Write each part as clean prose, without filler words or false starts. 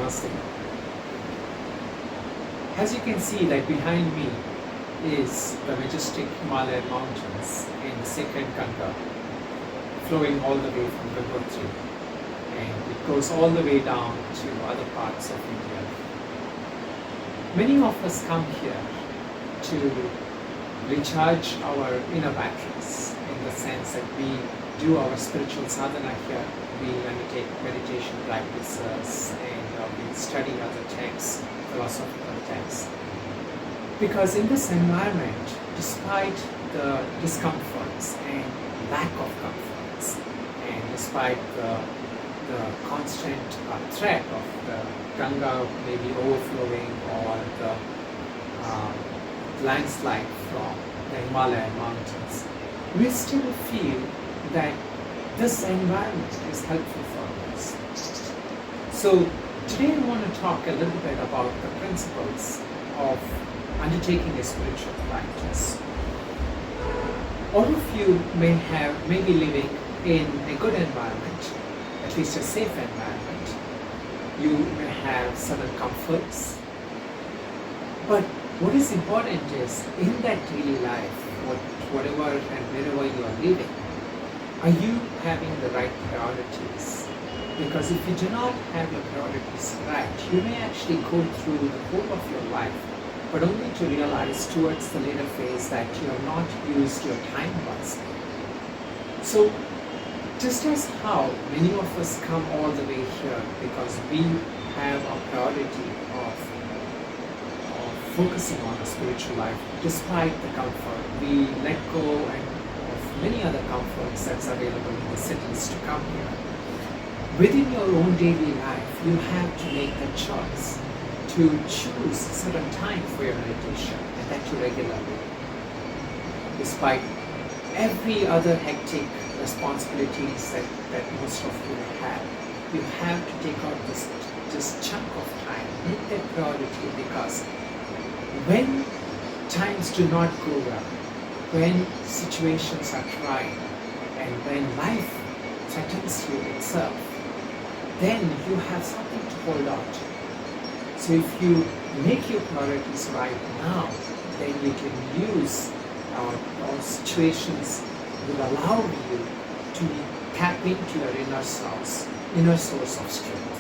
Namaste. As you can see, that behind me is the majestic Himalayan mountains in the sacred Ganga, flowing all the way from Gangotri, and it goes all the way down to other parts of India. Many of us come here to recharge our inner batteries, in the sense that we do our spiritual sadhana here. We undertake meditation practices and we study other texts, philosophical texts. Because in this environment, despite the discomforts and lack of comforts, and despite the constant threat of the Ganga maybe overflowing or the landslide from the Himalayan mountains, we still feel that this environment is helpful for us. So today I want to talk a little bit about the principles of undertaking a spiritual practice. All of you may be living in a good environment, at least a safe environment. You may have certain comforts, but what is important is in that daily life, whatever and wherever you are living, are you having the right priorities? Because if you do not have your priorities right, you may actually go through the whole of your life, but only to realize towards the later phase that you have not used your time wisely. So, just as how many of us come all the way here because we have a priority of focusing on a spiritual life, despite the comfort, we let go and of many other comforts that's available in the cities to come here. Within your own daily life, you have to make the choice to choose a certain time for your meditation, and that you regularly. Despite every other hectic responsibilities that most of you have, you have to take out this chunk of time, make that priority, because when times do not go well, when situations are trying, and when life threatens you itself, then you have something to hold on to. So if you make your priorities right now, then you can use those situations will allow you to tap into your inner source of strength.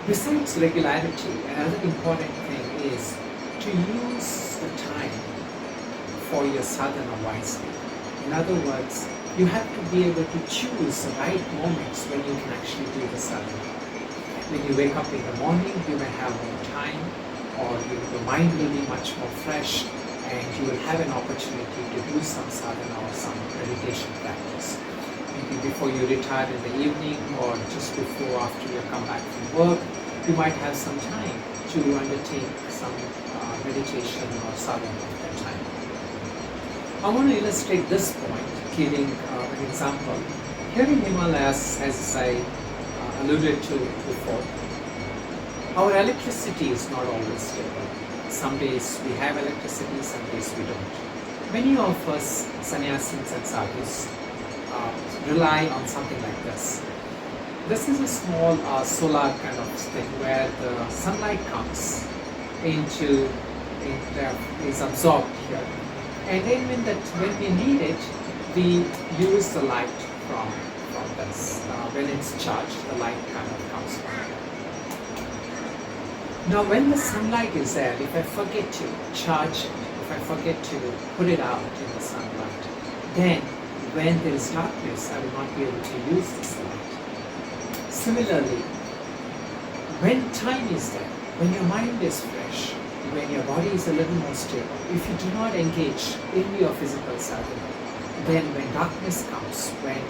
Besides regularity, another important thing is to use the time for your sadhana wisely. In other words, you have to be able to choose the right moments when you can actually do the sadhana. When you wake up in the morning, you may have more time, or your mind will be much more fresh, and you will have an opportunity to do some sadhana or some meditation practice. Maybe before you retire in the evening, or just before after you come back from work, you might have some time to undertake some meditation or sadhana at that time. I want to illustrate this point, giving an example. Here in Himalayas, as I alluded to before, our electricity is not always stable. Some days we have electricity, some days we don't. Many of us sannyasins and sadhus rely on something like this. This is a small solar kind of thing where the sunlight comes is absorbed here. And then when we need it, we use the light from this. When it's charged, the light kind of comes from it. Now when the sunlight is there, if I forget to charge it, if I forget to put it out in the sunlight, then when there is darkness, I will not be able to use this light. Similarly, when time is there, when your mind is fresh, when your body is a little more stable, if you do not engage in your physical sadhana, then when darkness comes, when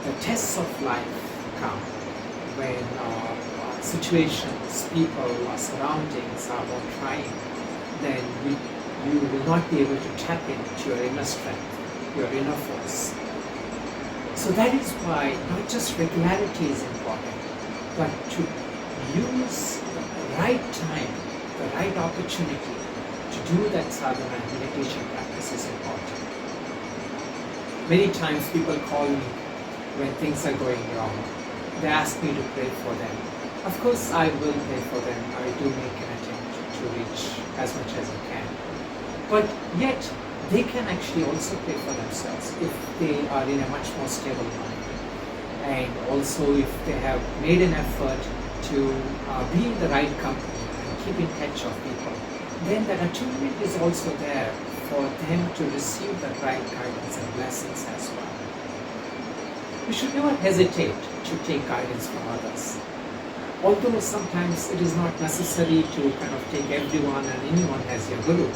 the tests of life come, when situations, people, or surroundings are more trying, then you will not be able to tap into your inner strength, your inner force. So that is why not just regularity is important, but to use the right time, the right opportunity to do that sadhana and meditation practice is important. Many times people call me when things are going wrong, they ask me to pray for them. Of course, I will pray for them. I do make an attempt to reach as much as I can. But yet, they can actually also pray for themselves if they are in a much more stable mind. And also if they have made an effort to be in the right company and keep in touch of people, then that attunement is also there for them to receive the right guidance and blessings as well. We should never hesitate to take guidance from others. Although sometimes it is not necessary to kind of take everyone and anyone as your guru,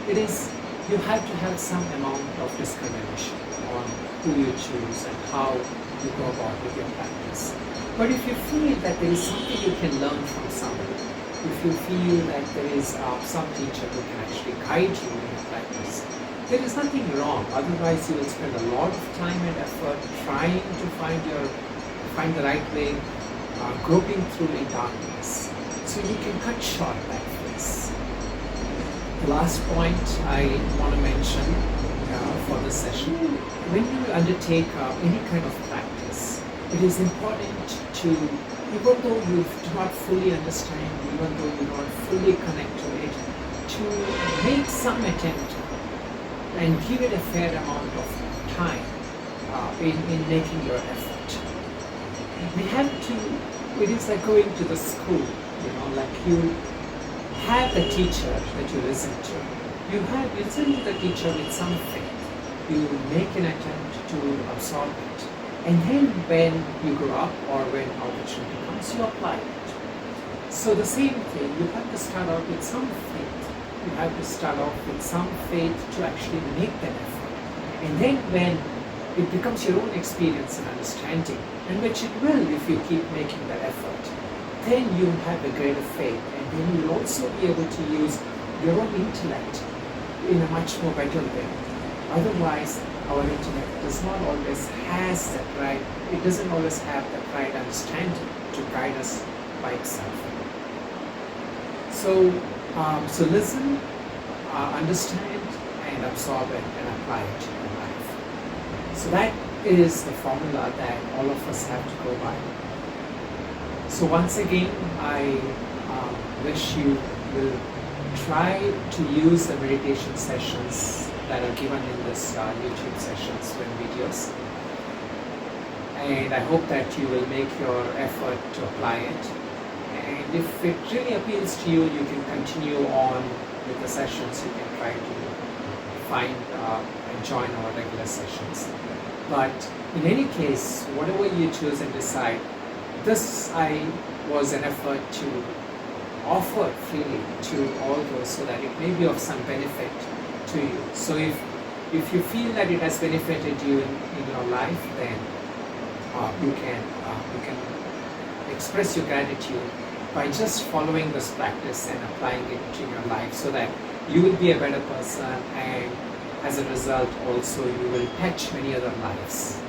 it is, you have to have some amount of discrimination on who you choose and how you go about with your practice. But if you feel that there is something you can learn from somebody, if you feel that there is some teacher who can actually guide you in your practice, there is nothing wrong. Otherwise, you will spend a lot of time and effort trying to find the right way, groping through in darkness. So you can cut short that phase. The last point I want to mention for this session, when you undertake any kind of practice, it is important to, even though you do not fully understand, even though you do not fully connect to it, to make some attempt and give it a fair amount of time in making your effort. We have to, it is like going to the school, like you have the teacher that you listen to. You listen to the teacher with some faith. You make an attempt to absorb it. And then when you grow up or when opportunity comes, you apply it. So the same thing, you have to start out with some faith. You have to start off with some faith to actually make that effort. And then when it becomes your own experience and understanding, and which it will if you keep making that effort, then you have a greater faith, and then you will also be able to use your own intellect in a much more better way. Otherwise, our intellect does not always has that right, it doesn't always have that right understanding to guide us by itself. So listen, understand, and absorb it and apply it to your life. So that is the formula that all of us have to go by. So once again, I wish you will try to use the meditation sessions that are given in this YouTube sessions and videos. And I hope that you will make your effort to apply it. And if it really appeals to you, you can continue on with the sessions. You can try to find and join our regular sessions. But in any case, whatever you choose and decide, this was an effort to offer freely to all those so that it may be of some benefit to you. So if you feel that it has benefited you in your life, then you can express your gratitude by just following this practice and applying it to your life so that you will be a better person, and as a result also you will touch many other lives.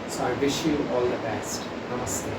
So I wish you all the best. Namaste.